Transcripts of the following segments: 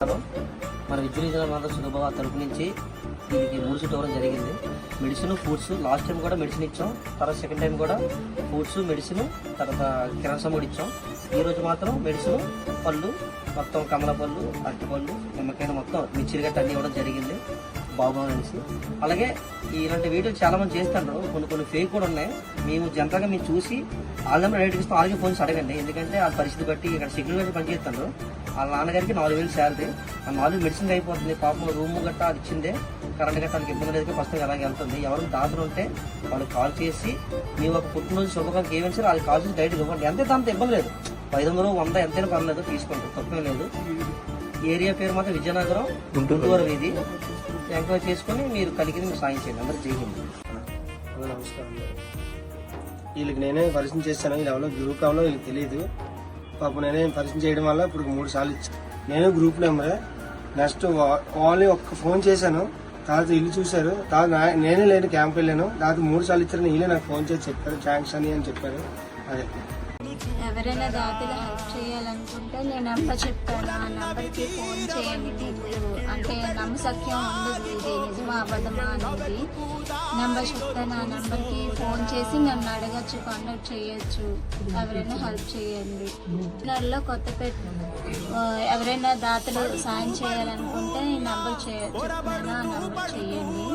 మన విద్యుత్ సులభ తరపు నుంచి దీనికి 3 సీట్లు ఇవ్వడం జరిగింది. Medicine, fruits. లాస్ట్ టైం కూడా మెడిసిన్ ఇచ్చాం, తర్వాత సెకండ్ టైం కూడా ఫ్రూట్స్, మెడిసిన్, తర్వాత కిరాణం కూడా ఇచ్చాం. ఈరోజు మాత్రం మెడిసిన్, పళ్ళు మొత్తం, కమల పళ్ళు, అరటిపళ్ళు, నిమ్మకాయలు మొత్తం మిర్చిలు గట్ట అన్నీ ఇవ్వడం జరిగింది బాగుందనేసి. అలాగే ఇలాంటి వీడియోలు చాలా మంది చేస్తుంటారు, కొన్ని ఫేక్ కూడా ఉన్నాయి. మేము జనరల్గా మేము చూసి వాళ్ళ నెంబర్ డైరెక్ట్ ఇస్తాం, అలాగే ఫోన్స్ అడగండి. ఎందుకంటే వాళ్ళ పరిస్థితి బట్టి ఇక్కడ సెక్యూరిటీ పనిచేస్తాడు. వాళ్ళ నాన్నగారికి 4,000 శాలరీ, ఆ 4 మెడిసిన్ అయిపోతుంది. పాపం రూమ్ గట్టా అది ఇచ్చిందే, కరెంట్ గట్టా వాళ్ళకి ఇబ్బంది లేదు, ఫస్ట్ అలాగే వెళ్తుంది. ఎవరు దాతలు ఉంటే వాళ్ళు కాల్ చేసి మీ ఒక పుట్టినరోజు శుభకాంక్షలు ఏమైనా సరే వాళ్ళకి కాల్ చేసి డైరెక్ట్ ఇవ్వండి. ఎంత అంత ఇబ్బంది లేదు, 500, 100 ఎంతైనా పర్లేదు, తీసుకోండి, తప్పేం లేదు. ఏరియా పేరు మాత్రం విజయనగరం, గుంటూరు వీధి. ఎంక్వైరీ చేసుకుని మీరు కలిగి మీరు సాయం చేయండి. అందరూ చేయండి. నమస్కారం. వీళ్ళకి నేనే పరిచయం చేశాను. వీళ్ళు ఎవరో గ్రూప్ కావాలో వీళ్ళకి తెలియదు. పాపం నేనే పరిచయం చేయడం వల్ల ఇప్పుడు 3 సార్లు ఇచ్చాను. నేనే గ్రూప్ నెంబరే. నెక్స్ట్ ఓన్లీ ఒక్క ఫోన్ చేశాను, తర్వాత ఇల్లు చూశారు, తర్వాత నేనే లేని క్యాంప్ వెళ్ళాను. తర్వాత 3 సార్లు ఇచ్చారని వీళ్ళే నాకు ఫోన్ చేసి చెప్పారు, థ్యాంక్స్ అని చెప్పారు. అదే ఎవరైనా దాతలు హెల్ప్ చేయాలనుకుంటే నేను నెంబర్ చెప్తాను, ఆ నెంబర్కి ఫోన్ చేయండి. మీకు అంటే నమ్మసక్యం ఉండదు, ఇది నిజమా అబద్ధమా అనేది. నెంబర్ చెప్తాను, ఆ నెంబర్కి ఫోన్ చేసి నన్ను అడగచ్చు, కాంటాక్ట్ చేయొచ్చు. ఎవరైనా హెల్ప్ చేయండి. నెలలో కొత్తపేట ఎవరైనా దాతలు సాయం చేయాలనుకుంటే ఈ నెంబర్ చెప్తాను, ఆ నెంబర్ చేయండి.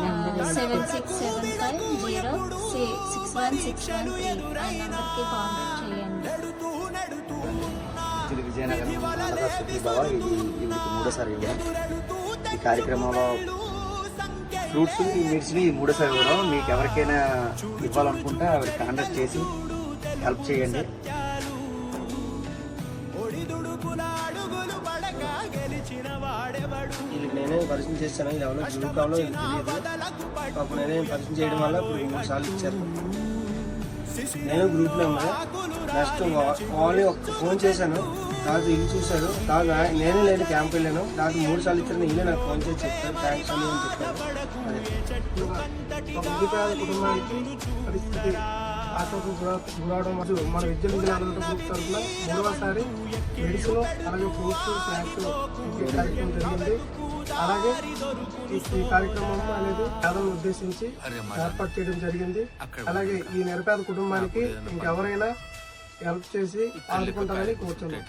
7675061613 ఆ నెంబర్కి కాంటాక్ట్ చేయండి. విజయనగరం సుఖీభావ ఇది 3సారి ఇవ్వడం. ఈ కార్యక్రమంలో ఫ్రూట్స్, మెడిసిన్ 3సారి ఇవ్వడం. మీకు ఎవరికైనా ఇవ్వాలనుకుంటే ఎవరికి కాంటాక్ట్ చేసి హెల్ప్ చేయండి. వీళ్ళకి నేనే పరిచయం చేశాను. వీళ్ళు ఎవరో గ్రూప్ కావాలో వీళ్ళకి తెలియదు. పాపం నేనే పరిచయం చేయడం వల్ల ఇప్పుడు 3 సార్లు ఇచ్చారు. నేను గ్రూప్ నెంబరే. నెక్స్ట్ ఓన్లీ ఒక్క ఫోన్ చేశాను, తర్వాత ఇల్లు చూశారు, తర్వాత నేనే లేని క్యాంప్ వెళ్ళాను. తర్వాత 3 సార్లు ఇచ్చారని వీళ్ళే నాకు ఫోన్ చేసి చెప్పారు, థ్యాంక్స్ అని చెప్పారు. అదే ఒక విద్యార్థి కుటుంబానికి పరిస్థితి ఆటోకు గురవడం మరియు మన విద్యుత్ విజ్ఞానాలతో గ్రూప్ తరఫున 3వసారి మెడిసిన్, అలాగే ఫ్రూట్స్, స్నాక్స్ కార్యక్రమం జరిగింది. అలాగే ఈ కార్యక్రమం అనేది పేదలను ఉద్దేశించి ఏర్పాటు చేయడం జరిగింది. అలాగే ఈ నిరుపేద కుటుంబానికి ఇంకెవరైనా హెల్ప్ చేసి ఆదుకుంటారని కోరుతున్నాం.